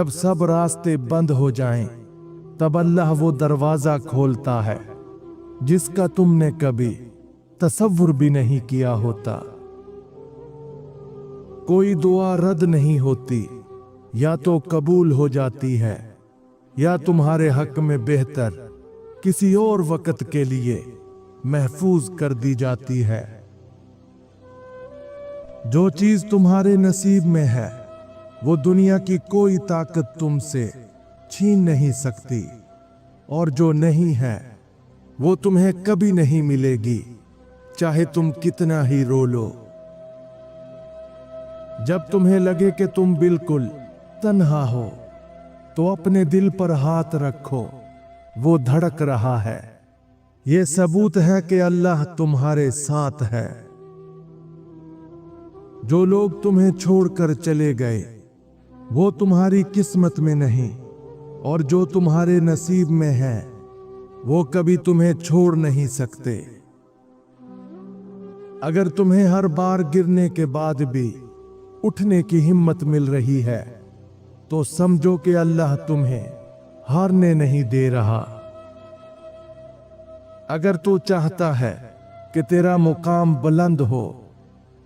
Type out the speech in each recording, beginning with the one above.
जब सब रास्ते बंद हो जाएं, तब अल्लाह वो दरवाजा खोलता है जिसका तुमने कभी तसव्वुर भी नहीं किया होता। कोई दुआ रद्द नहीं होती, या तो कबूल हो जाती है या तुम्हारे हक में बेहतर किसी और वक्त के लिए महफूज कर दी जाती है। जो चीज तुम्हारे नसीब में है वो दुनिया की कोई ताकत तुमसे छीन नहीं सकती, और जो नहीं है वो तुम्हें कभी नहीं मिलेगी, चाहे तुम कितना ही रो लो। जब तुम्हें लगे कि तुम बिल्कुल तन्हा हो तो अपने दिल पर हाथ रखो, वो धड़क रहा है। ये सबूत है कि अल्लाह तुम्हारे साथ है। जो लोग तुम्हें छोड़कर चले गए वो तुम्हारी किस्मत में नहीं, और जो तुम्हारे नसीब में है वो कभी तुम्हें छोड़ नहीं सकते। अगर तुम्हें हर बार गिरने के बाद भी उठने की हिम्मत मिल रही है तो समझो कि अल्लाह तुम्हें हारने नहीं दे रहा। अगर तू चाहता है कि तेरा मुकाम बुलंद हो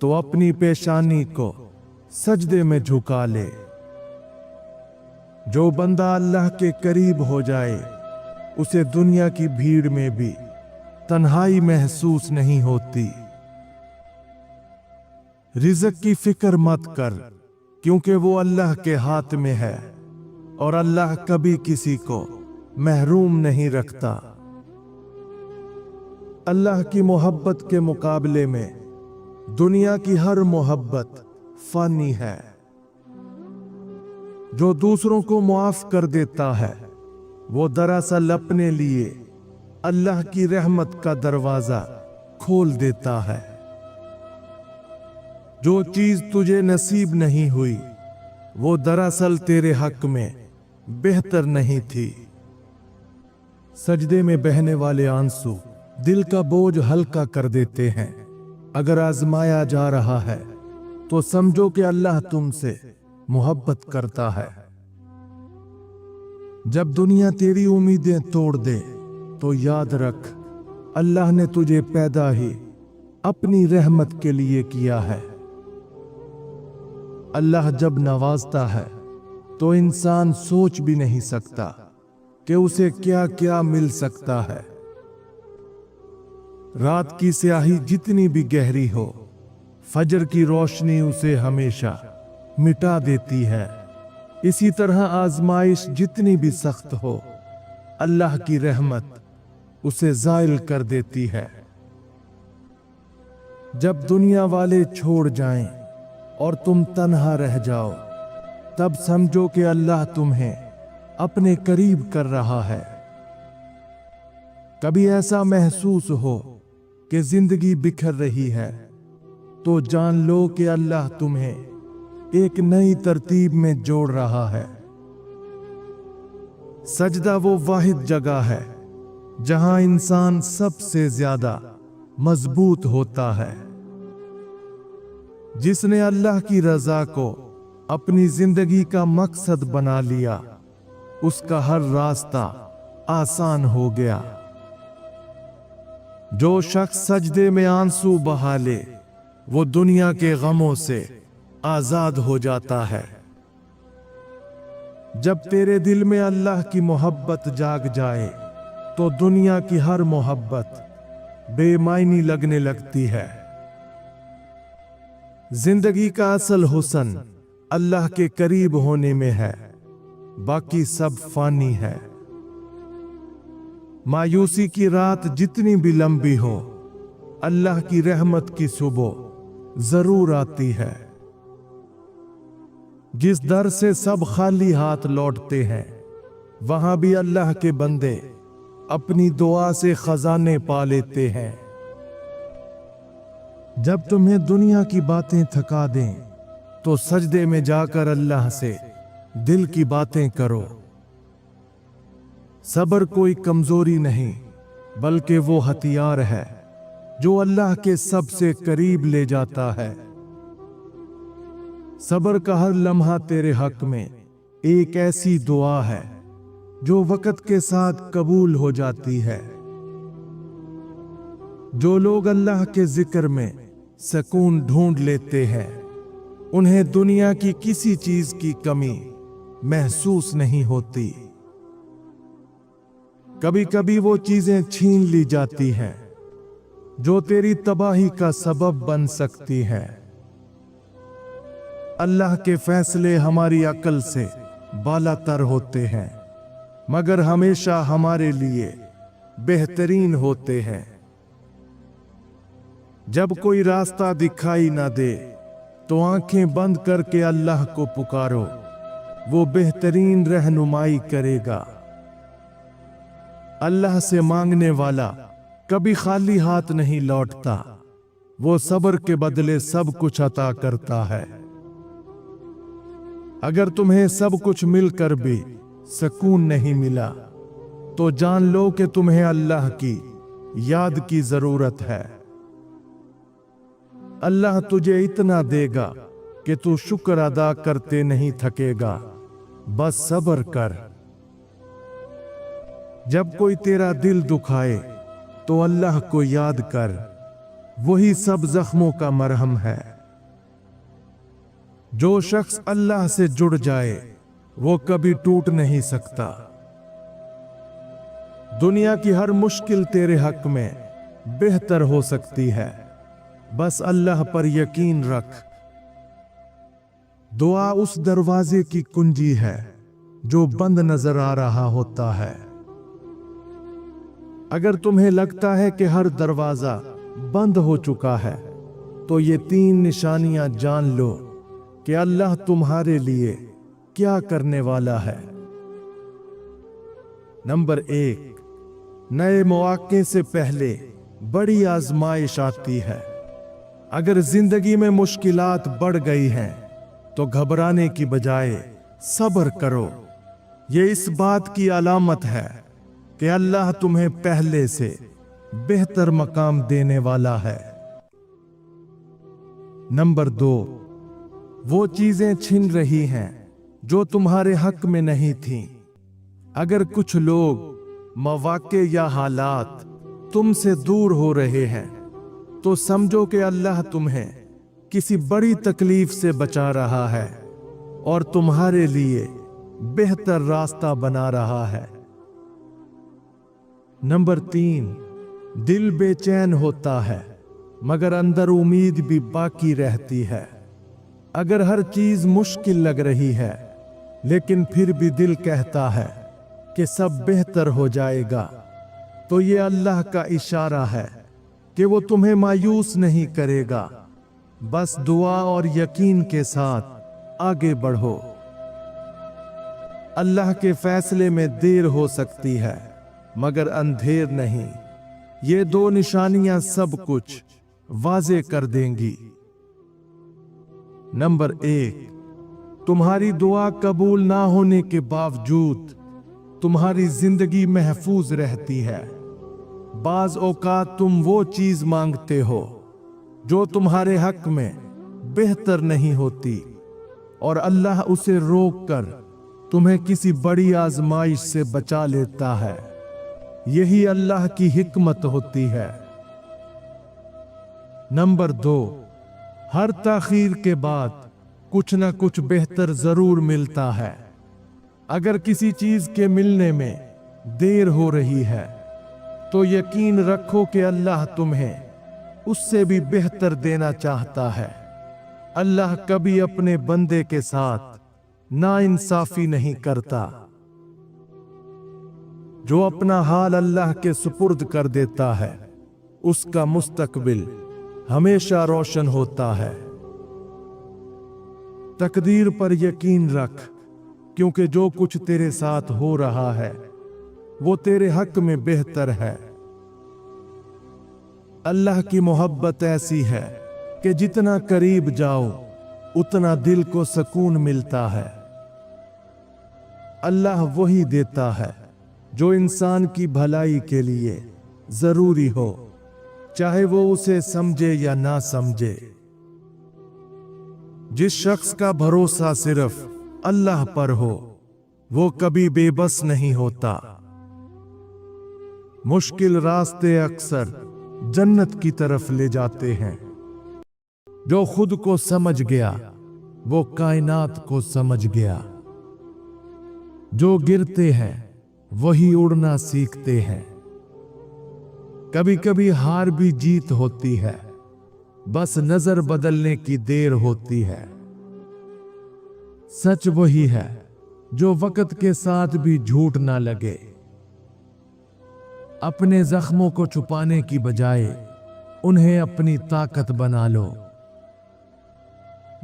तो अपनी पेशानी को सजदे में झुका ले। जो बंदा अल्लाह के करीब हो जाए उसे दुनिया की भीड़ में भी तन्हाई महसूस नहीं होती। रिज़्क की फिक्र मत कर, क्योंकि वो अल्लाह के हाथ में है और अल्लाह कभी किसी को महरूम नहीं रखता। अल्लाह की मोहब्बत के मुकाबले में दुनिया की हर मोहब्बत फानी है। जो दूसरों को मुआफ कर देता है वो दरअसल अपने लिए अल्लाह की रहमत का दरवाजा खोल देता है। जो चीज तुझे नसीब नहीं हुई वो दरअसल तेरे हक में बेहतर नहीं थी। सजदे में बहने वाले आंसू दिल का बोझ हल्का कर देते हैं। अगर आजमाया जा रहा है तो समझो कि अल्लाह तुमसे मोहब्बत करता है। जब दुनिया तेरी उम्मीदें तोड़ दे तो याद रख, अल्लाह ने तुझे पैदा ही अपनी रहमत के लिए किया है। अल्लाह जब नवाजता है तो इंसान सोच भी नहीं सकता कि उसे क्या क्या मिल सकता है। रात की स्याही जितनी भी गहरी हो, फजर की रोशनी उसे हमेशा मिटा देती है। इसी तरह आजमाइश जितनी भी सख्त हो, अल्लाह की रहमत उसे ज़ाइल कर देती है। जब दुनिया वाले छोड़ जाएं और तुम तन्हा रह जाओ, तब समझो कि अल्लाह तुम्हें अपने करीब कर रहा है। कभी ऐसा महसूस हो कि जिंदगी बिखर रही है तो जान लो कि अल्लाह तुम्हें एक नई तरतीब में जोड़ रहा है। सजदा वो वाहिद जगह है जहां इंसान सबसे ज्यादा मजबूत होता है। जिसने अल्लाह की रजा को अपनी जिंदगी का मकसद बना लिया, उसका हर रास्ता आसान हो गया। जो शख्स सजदे में आंसू बहा ले वो दुनिया के गमों से आजाद हो जाता है। जब तेरे दिल में अल्लाह की मोहब्बत जाग जाए तो दुनिया की हर मोहब्बत बेमायनी लगने लगती है। जिंदगी का असल हुस्न अल्लाह के करीब होने में है, बाकी सब फानी है। मायूसी की रात जितनी भी लंबी हो, अल्लाह की रहमत की सुबह जरूर आती है। जिस दर से सब खाली हाथ लौटते हैं, वहां भी अल्लाह के बंदे अपनी दुआ से खजाने पा लेते हैं। जब तुम्हें दुनिया की बातें थका दें तो सजदे में जाकर अल्लाह से दिल की बातें करो। सब्र कोई कमजोरी नहीं, बल्कि वो हथियार है जो अल्लाह के सबसे करीब ले जाता है। सब्र का हर लम्हा तेरे हक में एक ऐसी दुआ है जो वक्त के साथ कबूल हो जाती है। जो लोग अल्लाह के जिक्र में सुकून ढूंढ लेते हैं, उन्हें दुनिया की किसी चीज की कमी महसूस नहीं होती। कभी कभी वो चीजें छीन ली जाती हैं जो तेरी तबाही का सबब बन सकती हैं। अल्लाह के फैसले हमारी अकल से बालातर होते हैं, मगर हमेशा हमारे लिए बेहतरीन होते हैं। जब कोई रास्ता दिखाई ना दे तो आंखें बंद करके अल्लाह को पुकारो, वो बेहतरीन रहनुमाई करेगा। अल्लाह से मांगने वाला कभी खाली हाथ नहीं लौटता, वो सब्र के बदले सब कुछ अता करता है। अगर तुम्हें सब कुछ मिलकर भी सुकून नहीं मिला तो जान लो कि तुम्हें अल्लाह की याद की जरूरत है। अल्लाह तुझे इतना देगा कि तू शुक्र अदा करते नहीं थकेगा, बस सब्र कर। जब कोई तेरा दिल दुखाए तो अल्लाह को याद कर, वही सब जख्मों का मरहम है। जो शख्स अल्लाह से जुड़ जाए वो कभी टूट नहीं सकता। दुनिया की हर मुश्किल तेरे हक में बेहतर हो सकती है, बस अल्लाह पर यकीन रख। दुआ उस दरवाजे की कुंजी है जो बंद नजर आ रहा होता है। अगर तुम्हें लगता है कि हर दरवाजा बंद हो चुका है तो ये 3 निशानियां जान लो कि अल्लाह तुम्हारे लिए क्या करने वाला है। नंबर 1, नए मौके से पहले बड़ी आजमाइश आती है। अगर जिंदगी में मुश्किलात बढ़ गई हैं तो घबराने की बजाय सब्र करो। ये इस बात की अलामत है कि अल्लाह तुम्हें पहले से बेहतर मकाम देने वाला है। नंबर 2, वो चीजें छिन रही हैं जो तुम्हारे हक में नहीं थीं। अगर कुछ लोग, मौके या हालात तुमसे दूर हो रहे हैं तो समझो कि अल्लाह तुम्हें किसी बड़ी तकलीफ से बचा रहा है और तुम्हारे लिए बेहतर रास्ता बना रहा है। नंबर 3, दिल बेचैन होता है मगर अंदर उम्मीद भी बाकी रहती है। अगर हर चीज मुश्किल लग रही है लेकिन फिर भी दिल कहता है कि सब बेहतर हो जाएगा, तो ये अल्लाह का इशारा है कि वो तुम्हें मायूस नहीं करेगा। बस दुआ और यकीन के साथ आगे बढ़ो। अल्लाह के फैसले में देर हो सकती है मगर अंधेर नहीं। ये 2 निशानियां सब कुछ वाज़े कर देंगी। नंबर 1, तुम्हारी दुआ कबूल ना होने के बावजूद तुम्हारी जिंदगी महफूज रहती है। बाज औकात तुम वो चीज मांगते हो जो तुम्हारे हक में बेहतर नहीं होती और अल्लाह उसे रोक कर तुम्हें किसी बड़ी आजमाइश से बचा लेता है। यही अल्लाह की हिकमत होती है। नंबर 2, हर ताखीर के बाद कुछ ना कुछ बेहतर जरूर मिलता है। अगर किसी चीज के मिलने में देर हो रही है तो यकीन रखो कि अल्लाह तुम्हें उससे भी बेहतर देना चाहता है। अल्लाह कभी अपने बंदे के साथ नाइंसाफी नहीं करता। जो अपना हाल अल्लाह के सुपुर्द कर देता है उसका मुस्तकबिल हमेशा रोशन होता है। तकदीर पर यकीन रख, क्योंकि जो कुछ तेरे साथ हो रहा है वो तेरे हक में बेहतर है। अल्लाह की मोहब्बत ऐसी है कि जितना करीब जाओ उतना दिल को सुकून मिलता है। अल्लाह वही देता है जो इंसान की भलाई के लिए जरूरी हो, चाहे वो उसे समझे या ना समझे। जिस शख्स का भरोसा सिर्फ अल्लाह पर हो वो कभी बेबस नहीं होता। मुश्किल रास्ते अक्सर जन्नत की तरफ ले जाते हैं। जो खुद को समझ गया वो कायनात को समझ गया। जो गिरते हैं वही उड़ना सीखते हैं। कभी कभी हार भी जीत होती है, बस नजर बदलने की देर होती है। सच वही है जो वक्त के साथ भी झूठ ना लगे। अपने जख्मों को छुपाने की बजाय उन्हें अपनी ताकत बना लो।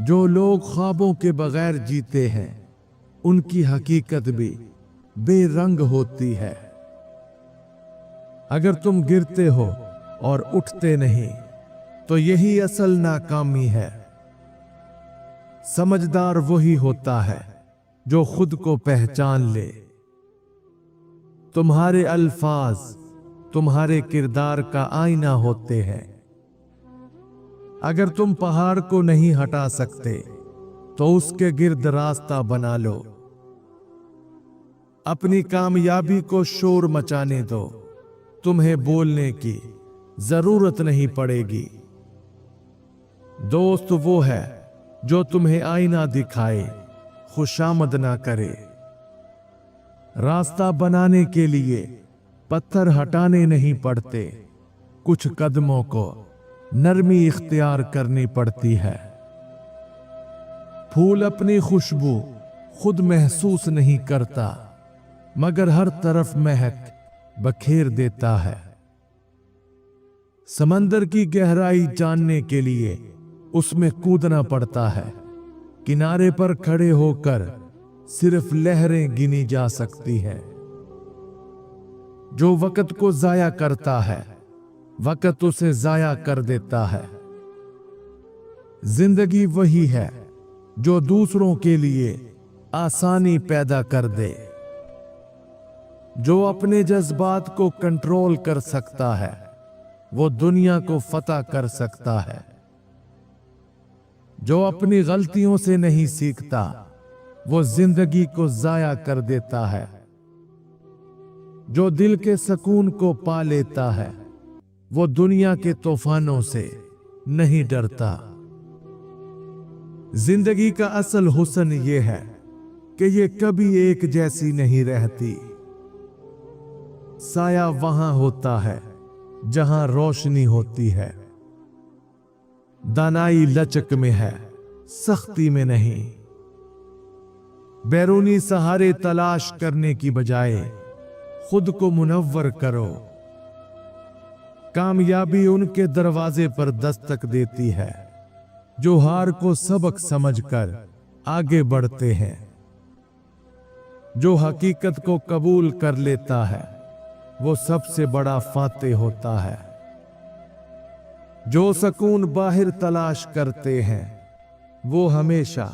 जो लोग ख्वाबों के बगैर जीते हैं उनकी हकीकत भी बेरंग होती है। अगर तुम गिरते हो और उठते नहीं तो यही असल नाकामी है। समझदार वही होता है जो खुद को पहचान ले। तुम्हारे अल्फाज तुम्हारे किरदार का आईना होते हैं। अगर तुम पहाड़ को नहीं हटा सकते तो उसके गिर्द रास्ता बना लो। अपनी कामयाबी को शोर मचाने दो, तुम्हें बोलने की जरूरत नहीं पड़ेगी। दोस्त वो है जो तुम्हें आईना दिखाए, खुशामद ना करे। रास्ता बनाने के लिए पत्थर हटाने नहीं पड़ते, कुछ कदमों को नरमी इख्तियार करनी पड़ती है। फूल अपनी खुशबू खुद महसूस नहीं करता, मगर हर तरफ महक बखेर देता है। समंदर की गहराई जानने के लिए उसमें कूदना पड़ता है। किनारे पर खड़े होकर सिर्फ लहरें गिनी जा सकती हैं। जो वक्त को जाया करता है वक्त उसे जाया कर देता है। जिंदगी वही है जो दूसरों के लिए आसानी पैदा कर दे। जो अपने जज्बात को कंट्रोल कर सकता है वो दुनिया को फतह कर सकता है। जो अपनी गलतियों से नहीं सीखता वो जिंदगी को जाया कर देता है। जो दिल के सुकून को पा लेता है वो दुनिया के तूफानों से नहीं डरता। जिंदगी का असल हुस्न ये है कि ये कभी एक जैसी नहीं रहती। साया वहां होता है जहां रोशनी होती है। दानाई लचक में है, सख्ती में नहीं। बैरूनी सहारे तलाश करने की बजाय खुद को मुनव्वर करो। कामयाबी उनके दरवाजे पर दस्तक देती है जो हार को सबक समझकर आगे बढ़ते हैं। जो हकीकत को कबूल कर लेता है वो सबसे बड़ा फातेह होता है। जो सुकून बाहर तलाश करते हैं वो हमेशा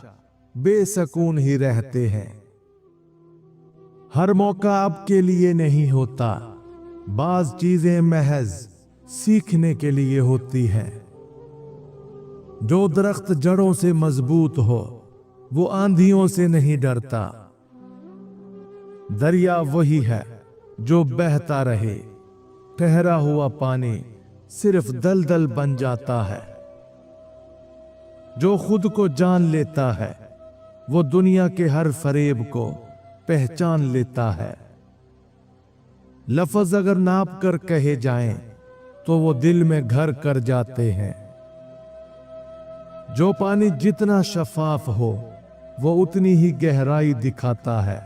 बेसुकून ही रहते हैं। हर मौका आपके लिए नहीं होता, बाज चीजें महज सीखने के लिए होती हैं। जो दरख्त जड़ों से मजबूत हो वो आंधियों से नहीं डरता। दरिया वही है जो बहता रहे, ठहरा हुआ पानी सिर्फ दलदल बन जाता है। जो खुद को जान लेता है वो दुनिया के हर फरेब को पहचान लेता है। लफ्ज अगर नाप कर कहे जाएं तो वो दिल में घर कर जाते हैं। जो पानी जितना शफाफ हो वो उतनी ही गहराई दिखाता है।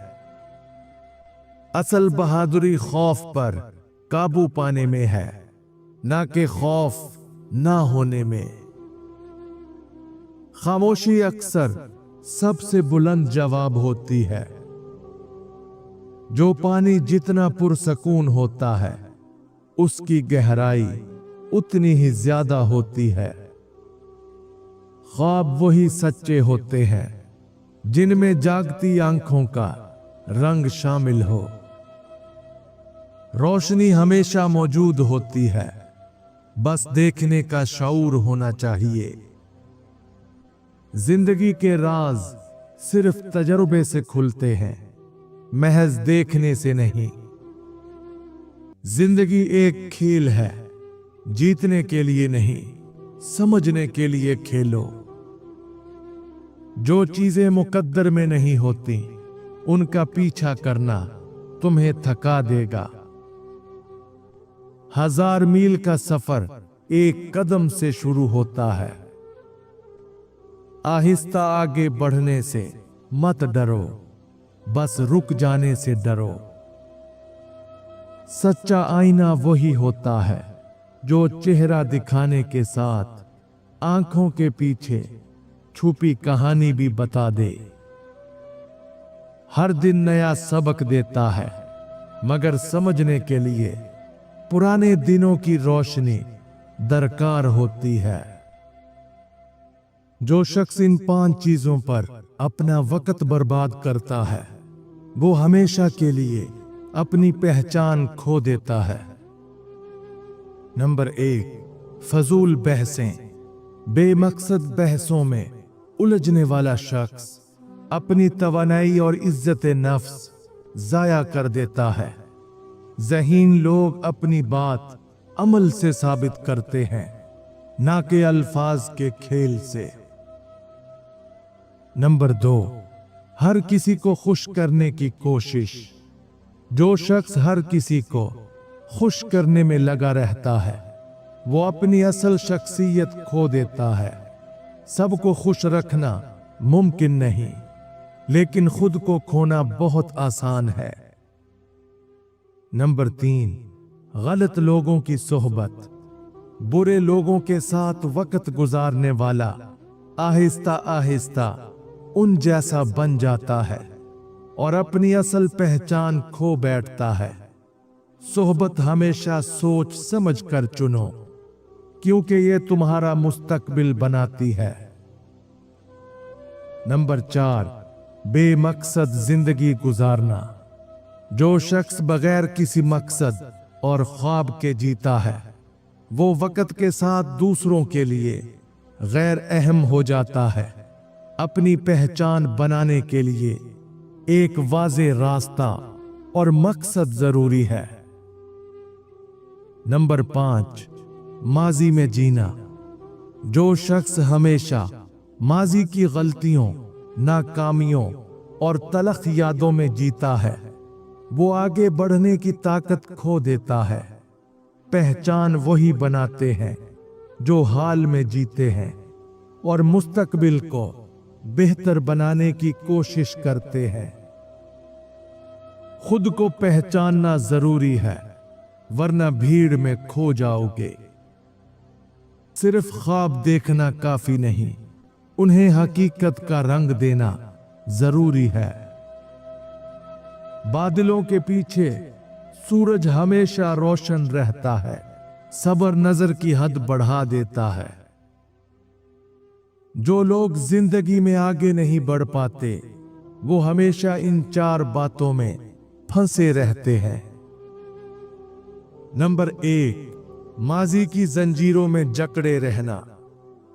असल बहादुरी खौफ पर काबू पाने में है, ना कि खौफ ना होने में। खामोशी अक्सर सबसे बुलंद जवाब होती है। जो पानी जितना पुरसकून होता है उसकी गहराई उतनी ही ज्यादा होती है। ख्वाब वही सच्चे होते हैं जिनमें जागती आंखों का रंग शामिल हो। रोशनी हमेशा मौजूद होती है, बस देखने का शऊर होना चाहिए। जिंदगी के राज सिर्फ तजुर्बे से खुलते हैं, महज देखने से नहीं। जिंदगी एक खेल है, जीतने के लिए नहीं, समझने के लिए खेलो। जो चीजें मुकद्दर में नहीं होती, उनका पीछा करना तुम्हें थका देगा। 1000 मील का सफर एक कदम से शुरू होता है। आहिस्ता आगे बढ़ने से मत डरो, बस रुक जाने से डरो। सच्चा आईना वही होता है जो चेहरा दिखाने के साथ आंखों के पीछे छुपी कहानी भी बता दे। हर दिन नया सबक देता है, मगर समझने के लिए पुराने दिनों की रोशनी दरकार होती है। जो शख्स इन 5 चीजों पर अपना वक्त बर्बाद करता है, वो हमेशा के लिए अपनी पहचान खो देता है। नंबर 1, फजूल बहसें। बेमकसद बहसों में उलझने वाला शख्स अपनी तवानाई और इज्जत नफ्स जाया कर देता है। ज़हीन लोग अपनी बात अमल से साबित करते हैं, ना कि अल्फाज के खेल से। नंबर 2, हर किसी को खुश करने की कोशिश। जो शख्स हर किसी को खुश करने में लगा रहता है, वो अपनी असल शख्सियत खो देता है। सबको खुश रखना मुमकिन नहीं, लेकिन खुद को खोना बहुत आसान है। नंबर 3, गलत लोगों की सोहबत। बुरे लोगों के साथ वक्त गुजारने वाला आहिस्ता आहिस्ता उन जैसा बन जाता है और अपनी असल पहचान खो बैठता है। सोहबत हमेशा सोच समझ कर चुनो, क्योंकि ये तुम्हारा मुस्तकबिल बनाती है। नंबर 4, बेमकसद जिंदगी गुजारना। जो शख्स बगैर किसी मकसद और ख्वाब के जीता है, वो वक्त के साथ दूसरों के लिए गैर अहम हो जाता है। अपनी पहचान बनाने के लिए एक वाज़ेह रास्ता और मकसद जरूरी है। नंबर 5, माजी में जीना। जो शख्स हमेशा माजी की गलतियों, नाकामियों और तलख यादों में जीता है, वो आगे बढ़ने की ताकत खो देता है। पहचान वही बनाते हैं जो हाल में जीते हैं और मुस्तकबिल को बेहतर बनाने की कोशिश करते हैं। खुद को पहचानना जरूरी है, वरना भीड़ में खो जाओगे। सिर्फ ख्वाब देखना काफी नहीं, उन्हें हकीकत का रंग देना जरूरी है। बादलों के पीछे सूरज हमेशा रोशन रहता है। सब्र नजर की हद बढ़ा देता है। जो लोग जिंदगी में आगे नहीं बढ़ पाते, वो हमेशा इन 4 बातों में फंसे रहते हैं। नंबर 1, माजी की जंजीरों में जकड़े रहना।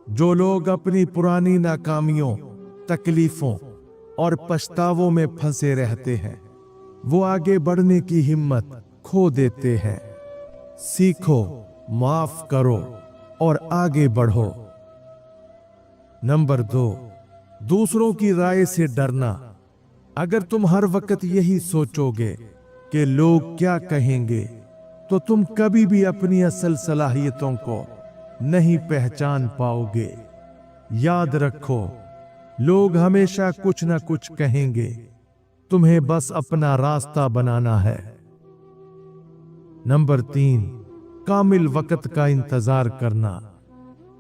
जो लोग अपनी पुरानी नाकामियों, तकलीफों और पछतावों में फंसे रहते हैं, वो आगे बढ़ने की हिम्मत खो देते हैं। सीखो, माफ करो और आगे बढ़ो। नंबर 2, दूसरों की राय से डरना। अगर तुम हर वक्त यही सोचोगे कि लोग क्या कहेंगे, तो तुम कभी भी अपनी असल सलाहियतों को नहीं पहचान पाओगे। याद रखो, लोग हमेशा कुछ ना कुछ कहेंगे, तुम्हें बस अपना रास्ता बनाना है। नंबर 3, कामिल वक्त का इंतजार करना।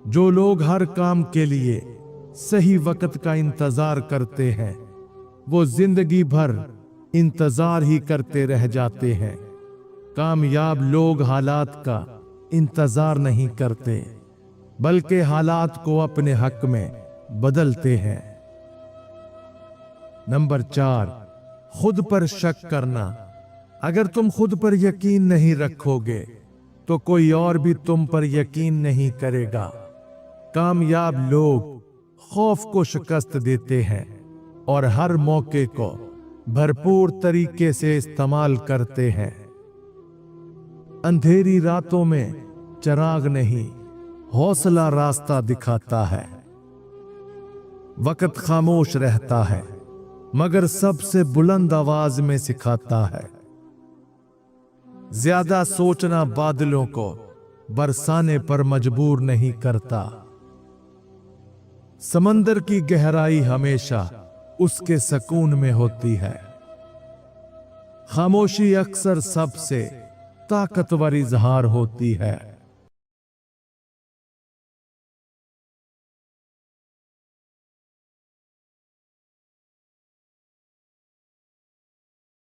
जो लोग हर काम के लिए सही वक्त का इंतजार करते हैं, वो जिंदगी भर इंतजार ही करते रह जाते हैं। कामयाब लोग हालात का इंतजार नहीं करते, बल्कि हालात को अपने हक में बदलते हैं। नंबर 4, खुद पर शक करना। अगर तुम खुद पर यकीन नहीं रखोगे, तो कोई और भी तुम पर यकीन नहीं करेगा। कामयाब लोग खौफ को शिकस्त देते हैं और हर मौके को भरपूर तरीके से इस्तेमाल करते हैं। अंधेरी रातों में चिराग नहीं, हौसला रास्ता दिखाता है। वक्त खामोश रहता है मगर सबसे बुलंद आवाज में सिखाता है। ज्यादा सोचना बादलों को बरसाने पर मजबूर नहीं करता। समंदर की गहराई हमेशा उसके सुकून में होती है। खामोशी अक्सर सबसे ताकतवर इजहार होती है।